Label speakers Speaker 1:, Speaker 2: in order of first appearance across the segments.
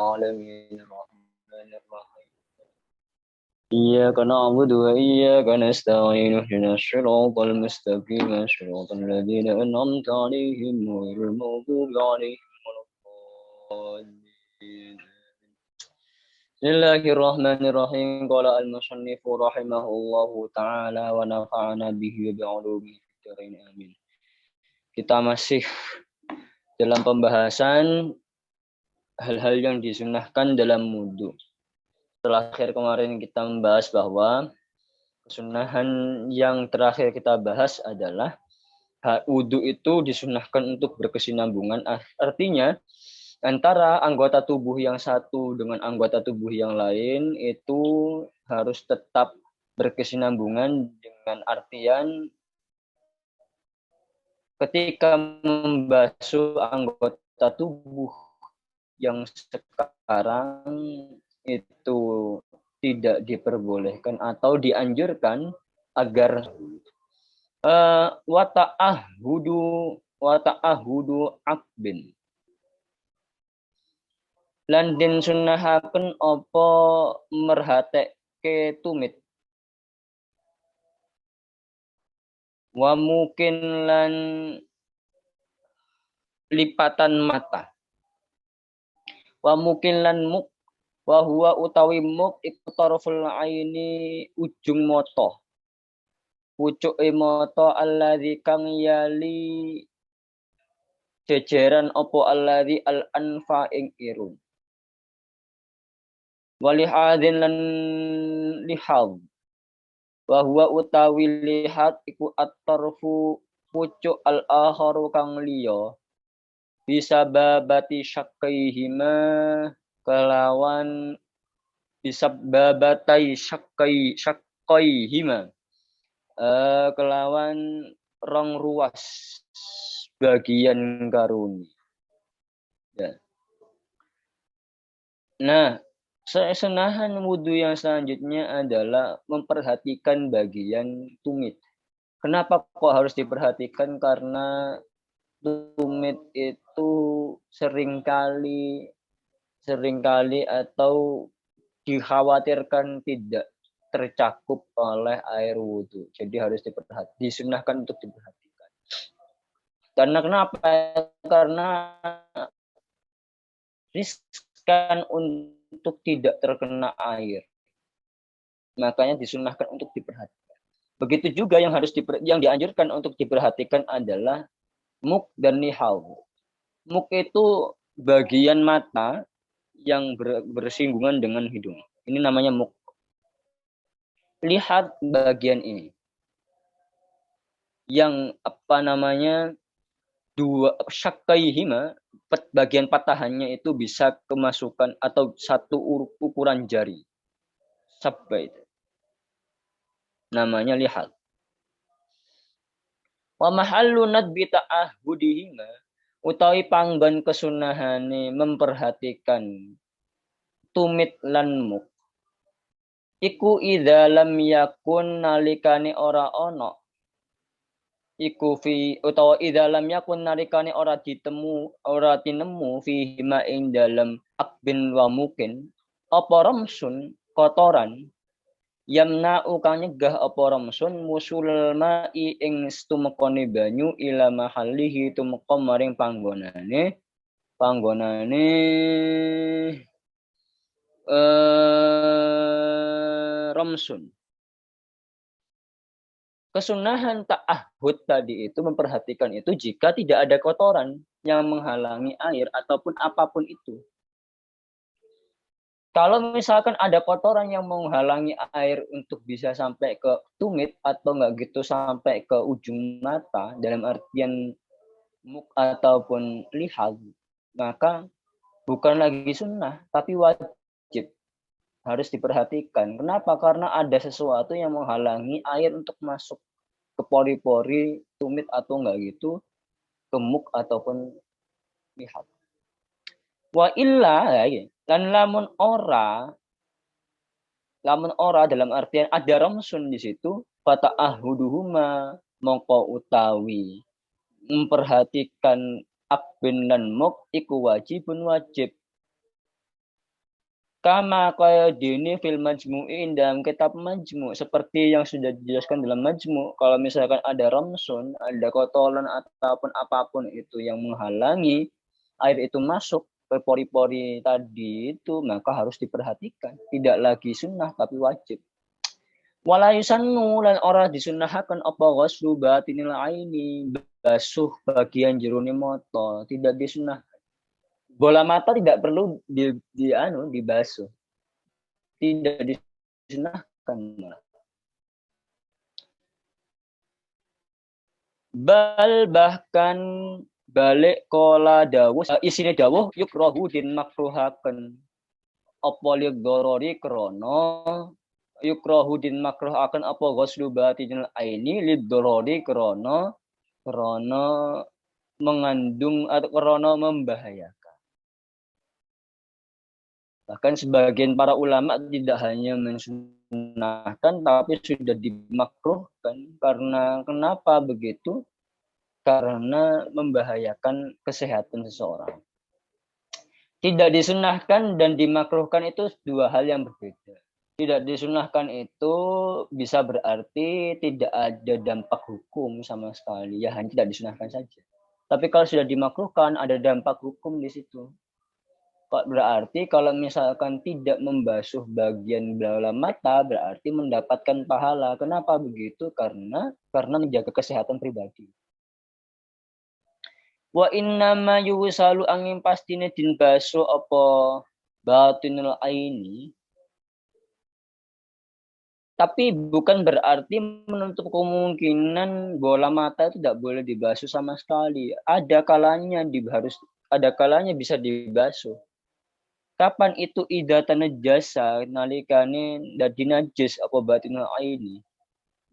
Speaker 1: العالمين الرحمن الرحيم إياك نعبد وإياك نستعين اهدنا الصراط المستقيم صراط الذين أنعمت عليهم غير المغضوب عليهم ولا الضالين بسم الله الرحمن الرحيم قال المصنف رحمه الله تعالى ونفعنا به وبعلومه في الدارين آمين. Kita masih dalam pembahasan hal-hal yang disunahkan dalam wudhu. Terakhir kemarin kita membahas bahwa kesunahan yang terakhir kita bahas adalah wudhu itu disunahkan untuk berkesinambungan. Artinya antara anggota tubuh yang satu dengan anggota tubuh yang lain itu harus tetap berkesinambungan, dengan artian ketika membasuh anggota tubuh yang sekarang itu tidak diperbolehkan atau dianjurkan agar wata'ahudu akbin lan den sunahaken apa merhateke tumit wa mungkin lan lipatan mata wa mungkin lan muk wa huwa utawi muk iku tarful aini ujung mata pucuke mata alladzi kang yali jejeran apa alladzi al anfa ing irung walihadin lan lihad wa huwa utawi lihat iku at-tarfu pucuk al-akharu kang liya bisa babati syaqqaihima kelawan bisa babatai syaqqaihima kelawan rong ruas bagian karuni. Ya. Nah, sunahan wudhu yang selanjutnya adalah memperhatikan bagian tumit. Kenapa kok harus diperhatikan? Karena tumit itu seringkali atau dikhawatirkan tidak tercakup oleh air wudhu. Jadi harus disunahkan untuk diperhatikan. Karena kenapa? Karena riskan untuk tidak terkena air. Makanya disunahkan untuk diperhatikan. Begitu juga yang dianjurkan untuk diperhatikan adalah muk dan nihal. Muk itu bagian mata yang bersinggungan dengan hidung. Ini namanya muk. Lihat bagian ini. Yang dua syaqqaihima, bagian patahannya itu bisa kemasukan atau satu ukuran jari. Sabba itu. Namanya lihat. Wa mahallu nadbi ta'ahudihima utawi panggon kesunahane memperhatikan tumit lan muk iku idza lam yakun nalikane ora ana iku fi utawa idza lam yakun nalikane ora tinemu fi hima ing dalem akbin wa mukin apa ramsun kotoran yamna'u kang nyegah apa ramsun musul ma'i ing tumekane banyu ila mahallihi tumeka maring panggonane ramsun. Kesunahan ta'ahud tadi itu memperhatikan itu jika tidak ada kotoran yang menghalangi air ataupun apapun itu. Kalau misalkan ada kotoran yang menghalangi air untuk bisa sampai ke tumit atau enggak gitu sampai ke ujung mata dalam artian muk ataupun lihat, maka bukan lagi sunnah tapi wajib, harus diperhatikan. Kenapa? Karena ada sesuatu yang menghalangi air untuk masuk ke pori-pori tumit atau enggak gitu ke muk ataupun lihat. Wa illa lan lamun ora dalam artian ada ramsun di situ fata'ahuduhuma mongko utawi memperhatikan akbin lan muk iku wajib Kama kaya dini fil majmu'in dalam kitab majmu' seperti yang sudah dijelaskan dalam majmu', kalau misalkan ada ramsun, ada kotoran ataupun apapun itu yang menghalangi air itu masuk ke pori-pori tadi itu, maka harus diperhatikan. Tidak lagi sunnah tapi wajib. Wala yusannu lan ora disunnahkan apa ghuslu batinil aini, basuh bagian jerone mata, tidak disunnah. Bola mata tidak perlu dibasuh, tidak disunahkan malah. Bahkan balik kola dawuh isine dawuh yukrohu din makruhaken apa li dorori krono yukrohu din makruhaken apa ghuslu batinil aini li dorori krono mengandung atau krono membahayakan. Bahkan sebagian para ulama tidak hanya mensunahkan, tapi sudah dimakruhkan. Karena kenapa begitu? Karena membahayakan kesehatan seseorang. Tidak disunahkan dan dimakruhkan itu dua hal yang berbeda. Tidak disunahkan itu bisa berarti tidak ada dampak hukum sama sekali. Ya hanya tidak disunahkan saja. Tapi kalau sudah dimakruhkan, ada dampak hukum di situ. Berarti kalau misalkan tidak membasuh bagian dalam mata berarti mendapatkan pahala. Kenapa begitu? Karena menjaga kesehatan pribadi. Wa innama yusalu angin pastine din basuh apa batinul aini. Tapi bukan berarti menutup kemungkinan bola mata itu tidak boleh dibasuh sama sekali. Ada kalanya bisa dibasuh. Kapan itu idata najasa nalikane dadi najis apa batinul aini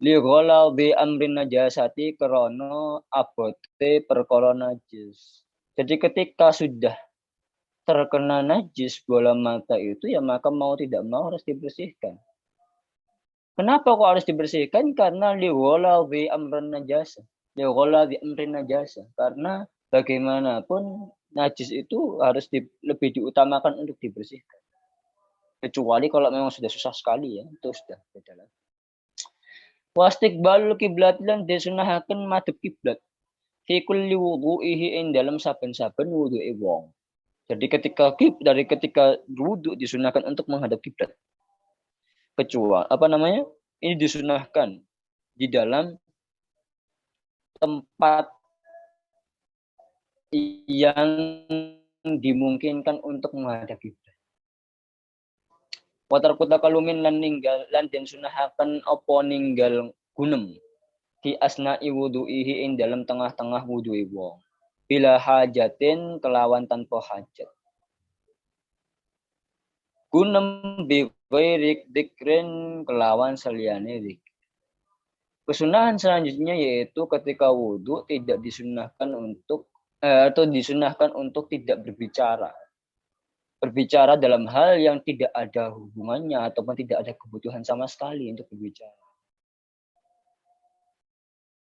Speaker 1: li ghala bi amrin najasati krana abote perkara najis. Jadi ketika sudah terkena najis bola mata itu ya maka mau tidak mau harus dibersihkan. Kenapa kok harus dibersihkan? Karena li ghala bi amrin najasa. Li ghala bi amrin najasa. Karena bagaimanapun najis itu harus lebih diutamakan untuk dibersihkan. Kecuali kalau memang sudah susah sekali ya, itu sudah beda lagi. Wastiqbalul kiblat lan disunahaken madhep kiblat. Fi kulli wudu'ihi ing dalam saben-saben wudu'e wong. Jadi ketika wudu disunahkan untuk menghadap kiblat. Kecuali ini disunahkan di dalam tempat yang dimungkinkan untuk menghadap kiblat. Watar kuta kalumin lan ninggal lan den sunahaken apa ninggal gunem di asna'i wudu'ihi ing dalam tengah-tengah wudu'i wong. Bila hajatin kelawan tanpa hajat. Gunem bi ghairik dikrin kelawan saliyane dik. Kesunahan selanjutnya yaitu ketika wudu tidak disunahkan untuk disunahkan untuk tidak berbicara. Berbicara dalam hal yang tidak ada hubungannya ataupun tidak ada kebutuhan sama sekali untuk berbicara.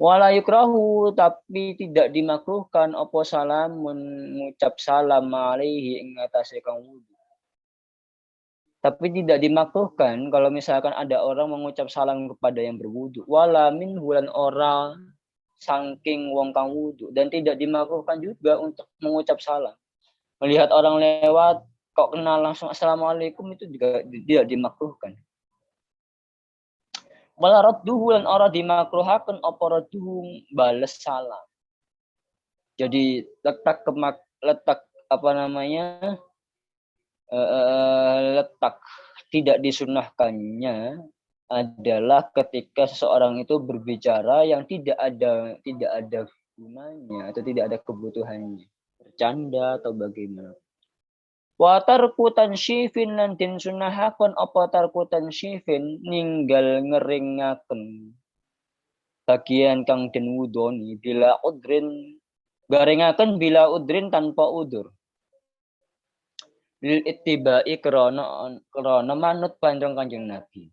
Speaker 1: Wala yukrahu tapi tidak dimakruhkan apa salam mengucap salam alaihi ing atase kang wudu. Tapi tidak dimakruhkan kalau misalkan ada orang mengucap salam kepada yang berwudu. Wala min bulan orang saking wong kang wudu dan tidak dimakruhkan juga untuk mengucap salam. Melihat orang lewat kok kenal langsung assalamualaikum itu juga tidak dimakruhkan. Wala radduhu lan ora dimakruhaken apa radduhu bales salam. Jadi letak tidak disunahkannya adalah ketika seseorang itu berbicara yang tidak ada gunanya atau tidak ada kebutuhannya, bercanda atau bagaimana. Wa tarku tansyifin lan den sunahaken apa tarku tansyifin ninggal ngeringaken bagian kang den wudoni bila udrin garingaken bila udrin tanpa udur. Lil ittiba'i krana manut pandang Kanjeng Nabi.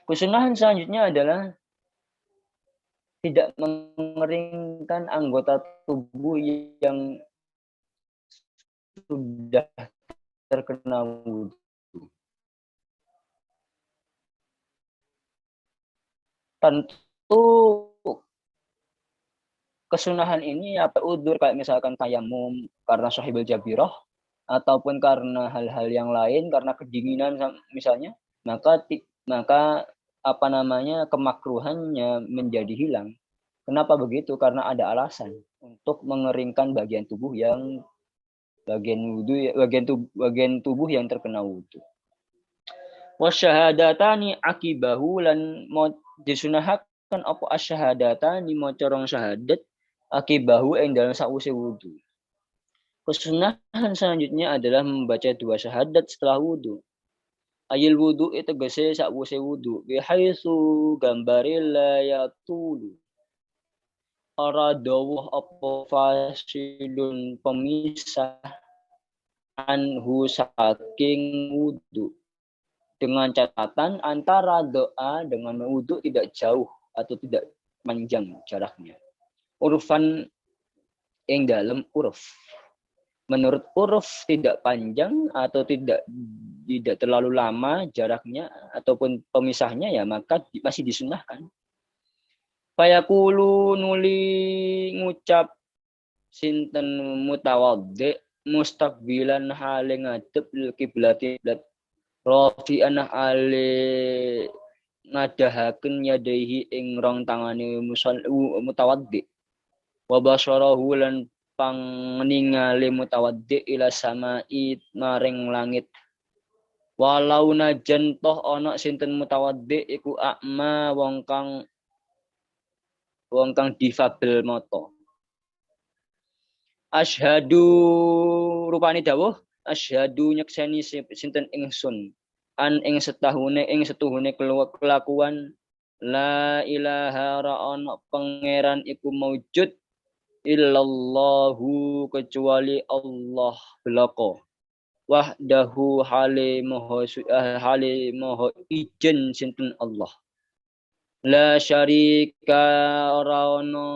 Speaker 1: Kesunahan selanjutnya adalah tidak mengeringkan anggota tubuh yang sudah terkena wudu. Tentu kesunahan ini apa udur kayak misalkan tayamum karena sahibul jabirah ataupun karena hal-hal yang lain karena kedinginan misalnya, maka apa namanya kemakruhannya menjadi hilang. Kenapa begitu? Karena ada alasan untuk mengeringkan bagian tubuh yang bagian tubuh yang terkena wudu. Wasyahadatani akibahu lan disunahaken apa asyahadatani maca rong syahadat akibahu ing dalam sakwise wudu. Kesunahan selanjutnya adalah membaca 2 syahadat setelah wudu. Ayil wudu itu tegese sakwise wudu bihaitsu gambare la yatulu. Ora dawuh apa fasilun pemisah anhu saking wudu. Dengan catatan antara doa dengan wudu tidak jauh atau tidak panjang jaraknya. Urufan yang dalam uruf. Menurut uruf tidak panjang atau tidak terlalu lama jaraknya ataupun pemisahnya ya maka masih disunahkan. Fayaqulu nuli ngucap sinten mutawaddi mustaqbilan hale ngadep lil kiblati rafi'an hale ngadahaken yadaihi ing rong tangane mutawaddi wa basyarahu lan panningali mutawaddi ila samai maring langit walau najan toh ana sinten mutawaddi iku akma wong kang difabel mata. Asyhadu rupane dawuh asyhadu nyekseni sinten ingsun an ing setuhune kelakuan la ilaha ra'ana pangeran iku maujud illallahu kecuali Allah belaka wahdahu hale moho ijen sinten Allah la syarika ora ono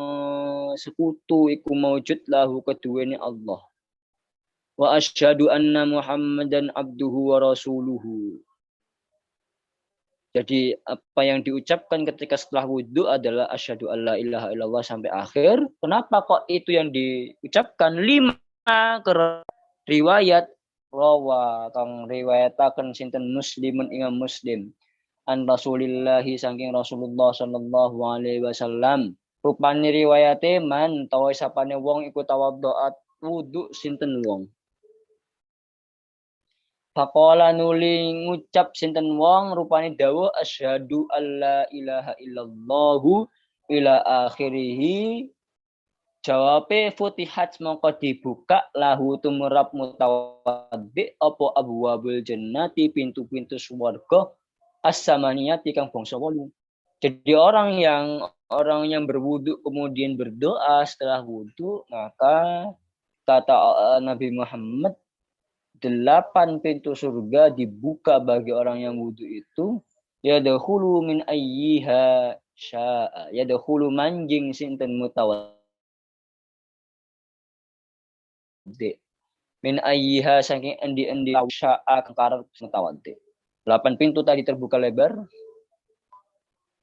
Speaker 1: sekutu iku maujud lahu keduwene Allah wa asyhadu anna Muhammadan abduhu wa rasuluhu. Jadi apa yang diucapkan ketika setelah wudhu adalah asyhadu alla ilaha illallah sampai akhir. Kenapa kok itu yang diucapkan? 5 riwayat rawa kang riwayataken sinten muslimun Imam Muslim an Rasulillahi saking Rasulullah sallallahu alaihi wasallam. Rupane riwayate man tawa sapane wong iku tawaddoat wudu sinten wong. Faqala nuli ngucap sinten wong rupane dawuh asyhadu alla ilaha illallah ila akhirih. Jawabe futihat mongko dibuka lahu tumrap mutawaddi apa abwabul jannati pintu-pintu swarga as-samaniyati kang bangsa 8. Jadi orang yang berwudu kemudian berdoa setelah wudu maka kata Nabi Muhammad 8 pintu surga dibuka bagi orang yang wudu itu yadkhulu min ayyiha syaa yadkhulu manjing sinten mutawaddi min ayyiha saking endi-endi syaa karep mutawaddi. 8 pintu tadi terbuka lebar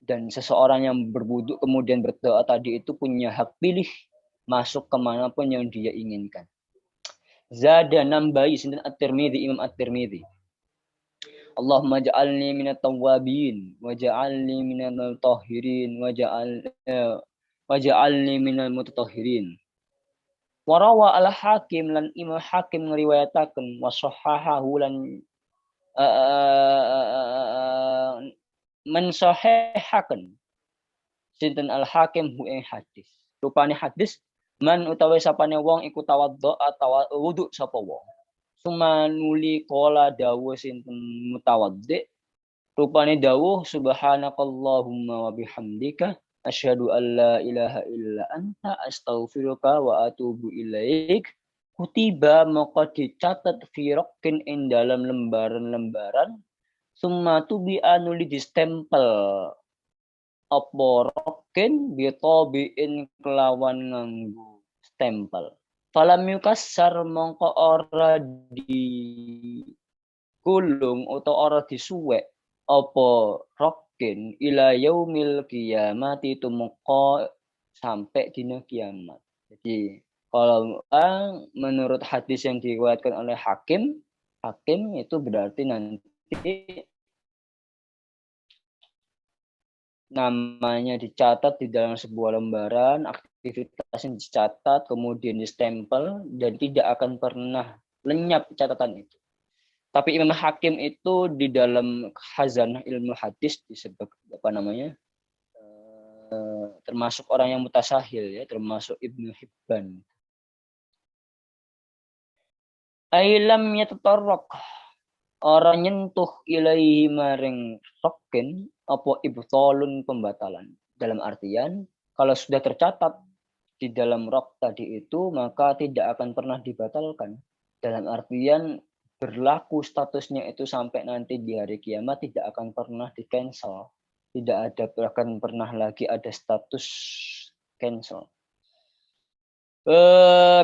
Speaker 1: dan seseorang yang berwudu kemudian berdoa tadi itu punya hak pilih masuk kemanapun yang dia inginkan. Zada nambahi sinten At-Tirmidzi Imam At-Tirmidzi. Allahumma ja'alni minat tawwabin waj'alni minal mutahhirin waj'alni minal mutatahhirin. Warawa al-Hakim lan Imam Hakim ngriwayataken wa sahahahu lan mensahihaken sinten al-Hakim hu ing hadis. Rupane hadis man utawi sapane wong iku tawaddo atau wudu sapa wong. Sumanuli qala dawuh sinten mutawaddi rupane dawuh subhanakallahumma wa bihamdika asyhadu an la ilaha illa anta astaghfiruka wa atubu ilaik. Kutiba maka dicatat firokin ing dalam lembaran-lembaran summa tubi anuli distempel apa rokin bitobiin kelawan nganggo stempel. Falam yukassar mongko ora digulung utawa ora disuwek apa rokin ila yaumil qiyamati tumeka sampai dina kiamat. Jadi kalau menurut hadis yang diriwayatkan oleh Hakim itu berarti nanti namanya dicatat di dalam sebuah lembaran, aktivitasnya dicatat, kemudian distempel, dan tidak akan pernah lenyap catatan itu. Tapi Imam Hakim itu di dalam khazanah ilmu hadis disebut termasuk orang yang mutasahil ya, termasuk Ibnu Hibban. Ailam yatatarraq orang nyentuh ilaihi maring rokin apa ibtalun pembatalan. Dalam artian kalau sudah tercatat di dalam rok tadi itu maka tidak akan pernah dibatalkan. Dalam artian berlaku statusnya itu sampai nanti di hari kiamat tidak akan pernah di-cancel. Tidak ada akan pernah lagi ada status cancel.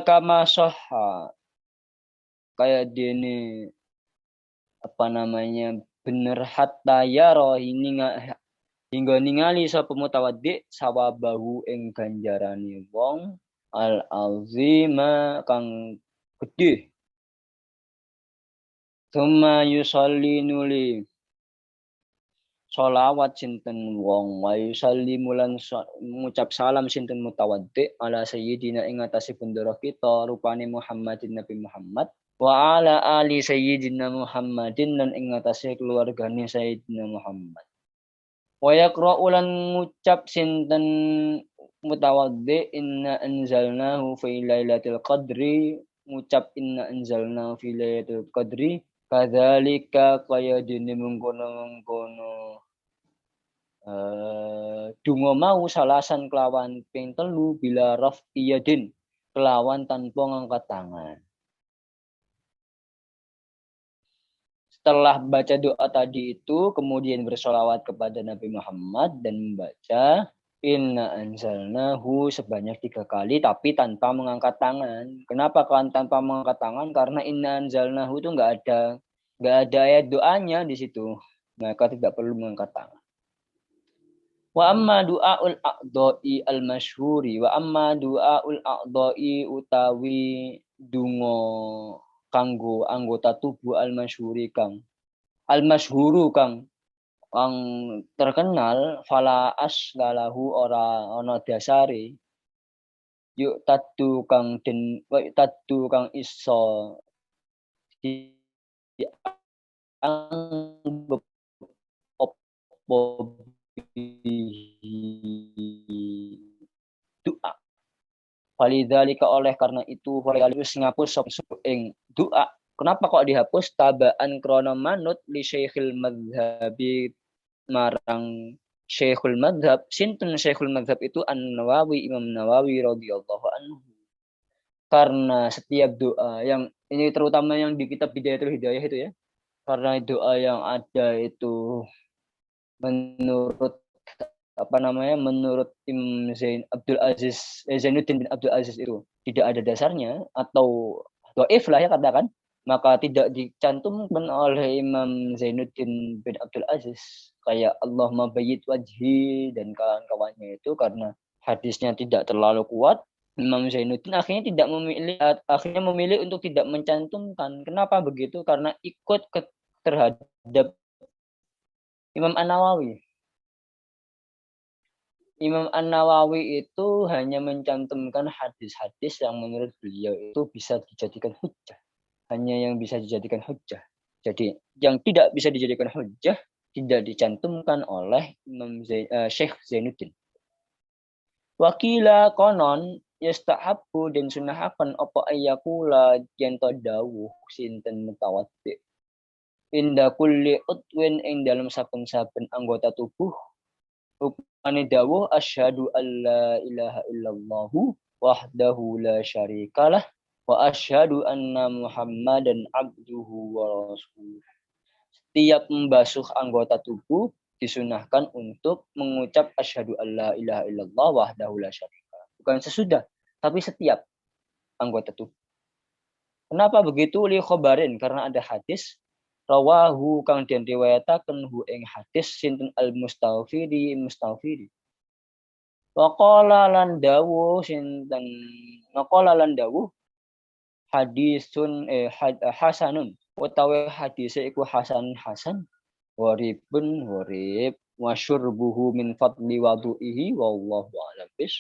Speaker 1: Kama soha kayak dini bener hatta yaro hingga ningali sapa mutawaddi sawabahu ing ganjarane wong al azima kang gedhe. Tsumma yusolli nuli sholawat sinten wong wa yusalli mulan ngucap salam sinten mutawaddi ala sayyidina ing atase bendera kita rupane Muhammadin Nabi Muhammad wa ala ali sayyidina Muhammadin lan ing atase keluargane Sayyidina Muhammad. Wa yaqra'u lan ngucap sinten mutawaddi inna anzalnahu fi lailatul qadri ngucap inna anzalnahu fi lailatul qadri kadzalika kaya dene mengkono-mengkono donga mau salasan kelawan ping 3 bila raf'iyadin kelawan tanpa ngangkat tangan. Setelah baca doa tadi itu, kemudian bersolawat kepada Nabi Muhammad dan membaca Inna anzalnahu sebanyak 3 kali, tapi tanpa mengangkat tangan. Kenapa kan tanpa mengangkat tangan? Karena Inna anzalnahu itu nggak ada ayat doanya di situ, maka tidak perlu mengangkat tangan. Wa amma du'aul a'dha'i al-masyhuri wa amma du'aul a'dha'i utawi dungo kanggo anggota tubuh al-masyhuri kang terkenal fala asgalahu ora ana dasare yuk tadu kang iso doa. Walidzalika oleh karena itu wis ngapus sop ing doa. Kenapa kok dihapus? Tabaan krana manut li Syekhul Madzhabi marang Syekhul Madzhab. Sinten Syekhul Madzhab itu An-Nawawi, Imam Nawawi radhiyallahu anhu. Karena setiap doa yang ini terutama yang di kitab Bidayatul Hidayah itu ya. Karena doa yang ada itu menurut Imam Zainuddin bin Abdul Aziz itu tidak ada dasarnya atau dhaif lah ya katakan, maka tidak dicantumkan oleh Imam Zainuddin bin Abdul Aziz kayak Allahumma bayyid wajhi dan kawan-kawannya itu karena hadisnya tidak terlalu kuat. Imam Zainuddin akhirnya memilih untuk tidak mencantumkan. Kenapa begitu? Karena ikut terhadap Imam An-Nawawi. Imam An-Nawawi itu hanya mencantumkan hadis-hadis yang menurut beliau itu bisa dijadikan hujjah. Hanya yang bisa dijadikan hujjah. Jadi yang tidak bisa dijadikan hujjah tidak dicantumkan oleh Syekh Zainuddin. Wakila konon yastahabbu dan sunahaken apa ayyakula yen to dawuh sinten mutawaddi. Inda kulli utwin ing dalam saben-saben anggota tubuh rupane dawuh asyhadu alla ilaha illallah wahdahu la syarikalah wa asyhadu anna Muhammadan abduhu wa rasuluh. Setiap membasuh anggota tubuh disunahkan untuk mengucap asyhadu alla ilaha illallah wahdahu la syarikalah. Bukan sesudah, tapi setiap. anggota tubuh. Kenapa begitu? Li khobarin, karena ada hadis rawahu kang den riwayataken hu ing hadis sinten al mustawfidi. Waqala lan dawuh sinten waqala lan dawuh hadisun hasanun utawi hadise iku hasan waribun warib wa syurbuhu min fadli wadu'ihi wallahu a'lam bis.